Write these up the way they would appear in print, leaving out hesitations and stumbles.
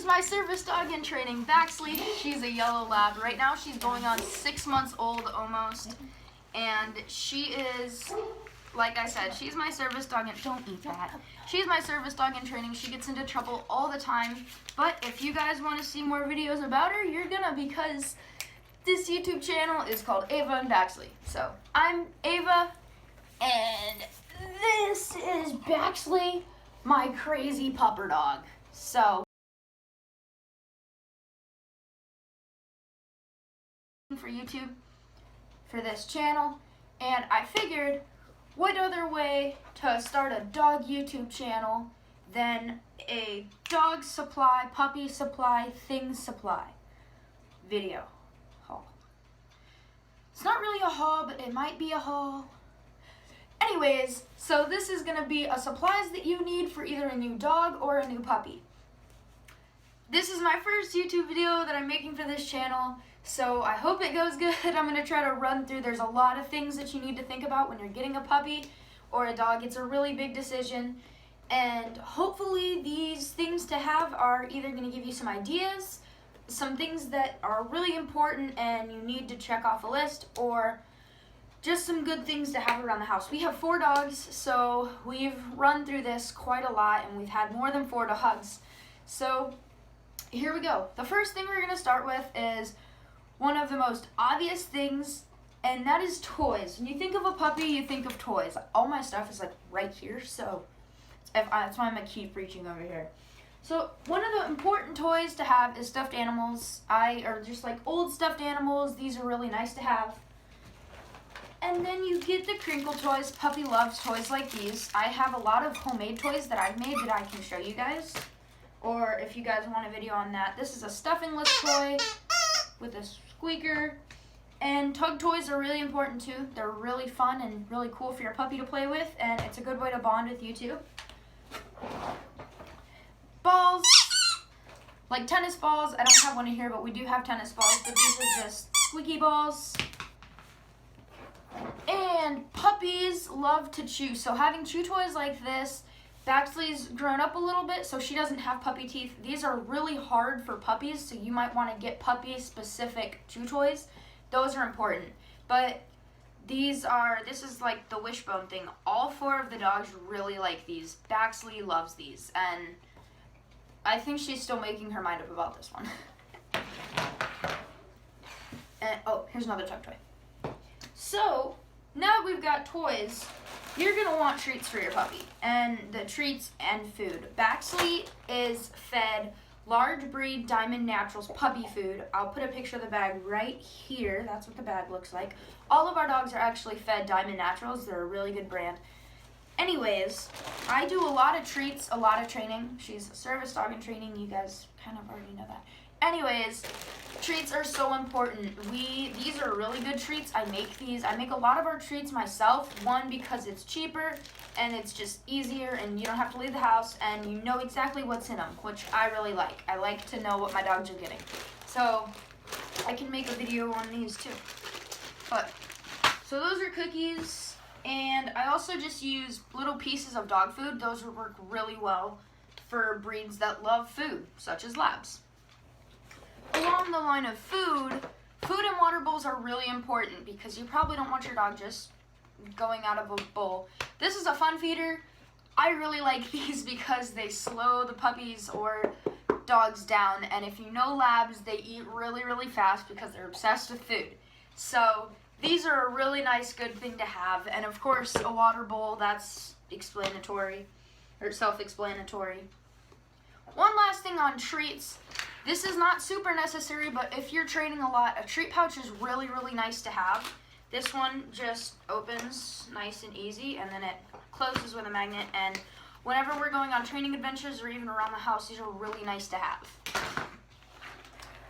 my service dog in training, Baxley. She's a yellow lab. Right now she's going on 6 months old almost. And she is, like I said, she's my service dog and don't eat that. She's my service dog in training. She gets into trouble all the time. But if you guys want to see more videos about her, you're gonna, because this YouTube channel is called Ava and Baxley. So I'm Ava and this is Baxley, my crazy pupper dog. So for YouTube for this channel, and I figured what other way to start a dog YouTube channel than a dog supply, puppy supply, things supply video haul. It's not really a haul, but it might be a haul. Anyways, so this is gonna be a supplies that you need for either a new dog or a new puppy. This is my first YouTube video that I'm making for this channel, so I hope it goes good. I'm gonna try to run through. There's a lot of things that you need to think about when you're getting a puppy or a dog. It's a really big decision, and hopefully these things to have are either gonna give you some ideas, some things that are really important and you need to check off a list, or just some good things to have around the house. We have 4 dogs, so we've run through this quite a lot, and we've had more than 4 dogs. So here we go. The first thing we're gonna start with is one of the most obvious things, and that is toys. When you think of a puppy, you think of toys. All my stuff is like right here, so that's why I'm gonna keep reaching over here. So one of the important toys to have is stuffed animals. Or just like old stuffed animals. These are really nice to have. And then you get the crinkle toys. Puppy loves toys like these. I have a lot of homemade toys that I've made that I can show you guys. Or if you guys want a video on that. This is a stuffingless toy with a squeaker. And tug toys are really important too. They're really fun and really cool for your puppy to play with. And it's a good way to bond with you too. Balls. Like tennis balls. I don't have one in here, but we do have tennis balls. But these are just squeaky balls. And puppies love to chew, so having chew toys like this, Baxley's grown up a little bit, so she doesn't have puppy teeth. These are really hard for puppies, so you might want to get puppy-specific chew toys. Those are important, but this is like the wishbone thing. All 4 of the dogs really like these. Baxley loves these, and I think she's still making her mind up about this one. And, oh, here's another tug toy. So, now that we've got toys, you're going to want treats for your puppy, and the treats and food. Baxley is fed large breed Diamond Naturals puppy food. I'll put a picture of the bag right here. That's what the bag looks like. All of our dogs are actually fed Diamond Naturals. They're a really good brand. Anyways, I do a lot of treats, a lot of training. She's a service dog in training. You guys kind of already know that. Anyways, treats are so important. These are really good treats. I make these. I make a lot of our treats myself. One, because it's cheaper and it's just easier and you don't have to leave the house and you know exactly what's in them, which I really like. I like to know what my dogs are getting. So I can make a video on these too. So those are cookies, and I also just use little pieces of dog food. Those work really well for breeds that love food, such as labs. Along the line of food and water bowls are really important because you probably don't want your dog just going out of a bowl. This is a fun feeder. I really like these because they slow the puppies or dogs down, and if you know labs, they eat really, really fast because they're obsessed with food. So these are a really nice, good thing to have, and of course a water bowl, that's explanatory, or self-explanatory. One last thing on treats. This is not super necessary, but if you're training a lot, a treat pouch is really, really nice to have. This one just opens nice and easy, and then it closes with a magnet, and whenever we're going on training adventures or even around the house, these are really nice to have.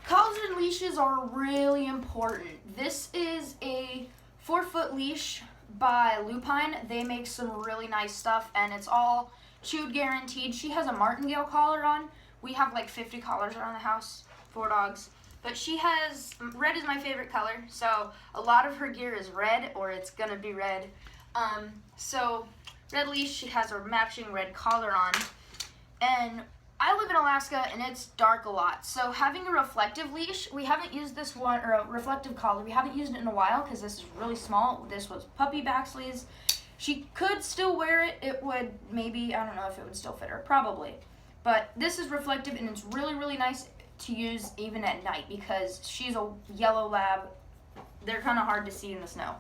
Collars and leashes are really important. This is a 4-foot leash by Lupine. They make some really nice stuff, and it's all chewed guaranteed. She has a martingale collar on. We have like 50 collars around the house, 4 dogs. But she has, red is my favorite color, so a lot of her gear is red, or it's gonna be red. So red leash, she has a matching red collar on. And I live in Alaska and it's dark a lot, so having a reflective leash, we haven't used this one, or a reflective collar, we haven't used it in a while because this is really small. This was puppy Baxley's. She could still wear it. It would maybe, I don't know if it would still fit her, probably. But this is reflective and it's really, really nice to use even at night because she's a yellow lab. They're kind of hard to see in the snow.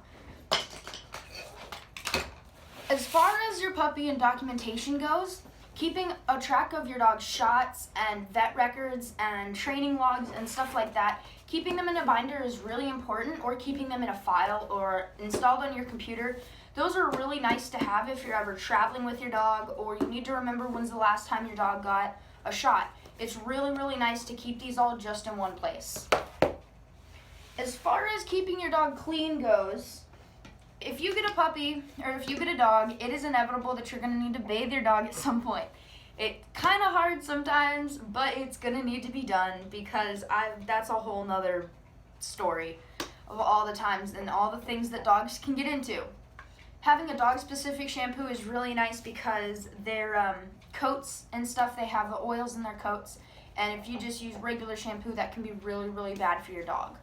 As far as your puppy and documentation goes, keeping a track of your dog's shots and vet records and training logs and stuff like that, keeping them in a binder is really important, or keeping them in a file or installed on your computer. Those are really nice to have if you're ever traveling with your dog or you need to remember when's the last time your dog got a shot. It's really, really nice to keep these all just in one place. As far as keeping your dog clean goes, if you get a puppy or if you get a dog, it is inevitable that you're going to need to bathe your dog at some point. It's kind of hard sometimes, but it's going to need to be done because that's a whole nother story of all the times and all the things that dogs can get into. Having a dog-specific shampoo is really nice because their coats and stuff, they have the oils in their coats, and if you just use regular shampoo, that can be really, really bad for your dog.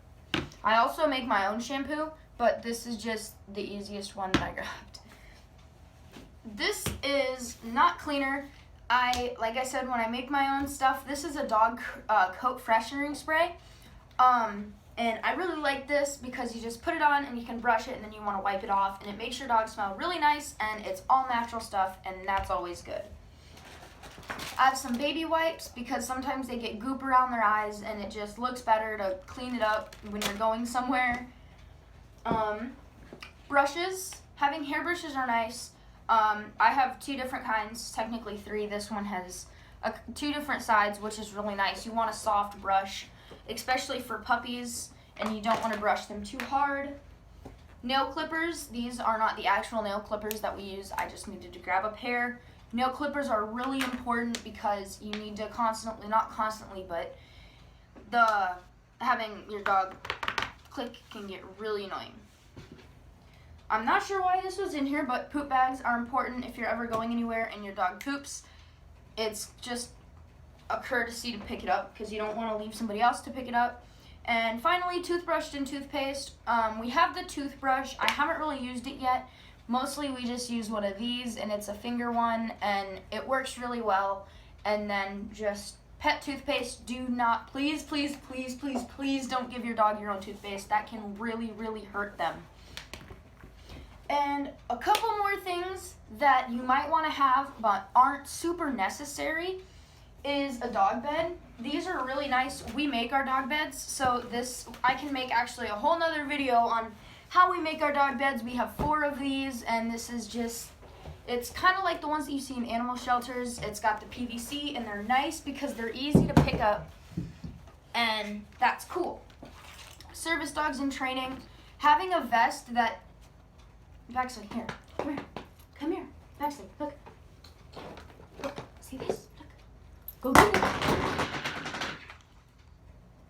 I also make my own shampoo, but this is just the easiest one that I grabbed. This is not cleaner. Like I said, when I make my own stuff, this is a dog coat freshening spray. And I really like this because you just put it on and you can brush it and then you want to wipe it off, and it makes your dog smell really nice, and it's all natural stuff, and that's always good. I have some baby wipes because sometimes they get goop around their eyes and it just looks better to clean it up when you're going somewhere. Brushes. Having hairbrushes are nice. I have two different kinds, technically three. This one has two different sides, which is really nice. You want a soft brush, especially for puppies, and you don't want to brush them too hard. Nail clippers. These are not the actual nail clippers that we use. I just needed to grab a pair. Nail clippers are really important because you need to constantly, not constantly, but having your dog click can get really annoying. I'm not sure why this was in here, but poop bags are important if you're ever going anywhere and your dog poops. It's just a courtesy to pick it up because you don't want to leave somebody else to pick it up. And finally, toothbrush and toothpaste. We have the toothbrush. I haven't really used it yet. Mostly we just use one of these, and it's a finger one, and it works really well. And then just pet toothpaste. Do not, please, please, please, please, please don't give your dog your own toothpaste. That can really, really hurt them. And a couple more things that you might want to have but aren't super necessary is a dog bed. These are really nice. We make our dog beds, so I can make actually a whole nother video on how we make our dog beds. We have 4 of these, and this is just, it's kind of like the ones that you see in animal shelters. It's got the PVC, and they're nice because they're easy to pick up, and that's cool. Service dogs in training, having a vest that, Baxley, here, come here, Baxley, look, see this, look, go get it,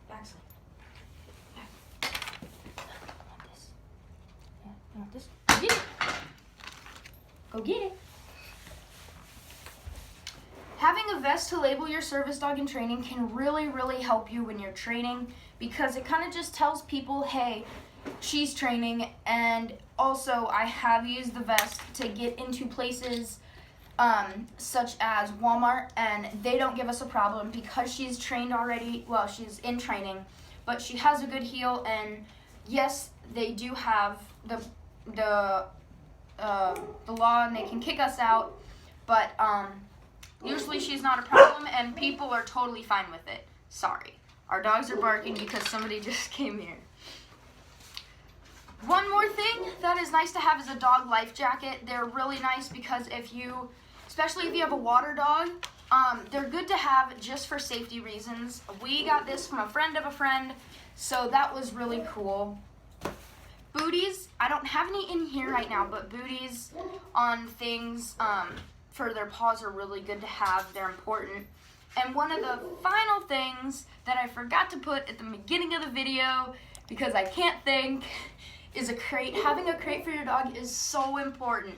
Baxley, you want this, go get it, go get it. Having a vest to label your service dog in training can really, really help you when you're training because it kind of just tells people, hey, she's training. And also I have used the vest to get into places such as Walmart, and they don't give us a problem because she's trained already. Well, she's in training, but she has a good heel, and yes, they do have the law and they can kick us out, but usually she's not a problem and people are totally fine with it. Sorry, our dogs are barking because somebody just came here. One more thing that is nice to have is a dog life jacket. They're really nice because especially if you have a water dog, they're good to have just for safety reasons. We got this from a friend of a friend, so that was really cool. Booties, I don't have any in here right now, but booties on things for their paws are really good to have. They're important. And one of the final things that I forgot to put at the beginning of the video, because I can't think, is a crate. Having a crate for your dog is so important.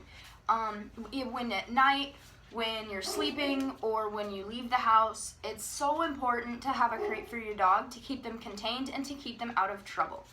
When at night, when you're sleeping or when you leave the house. It's so important to have a crate for your dog to keep them contained and to keep them out of trouble.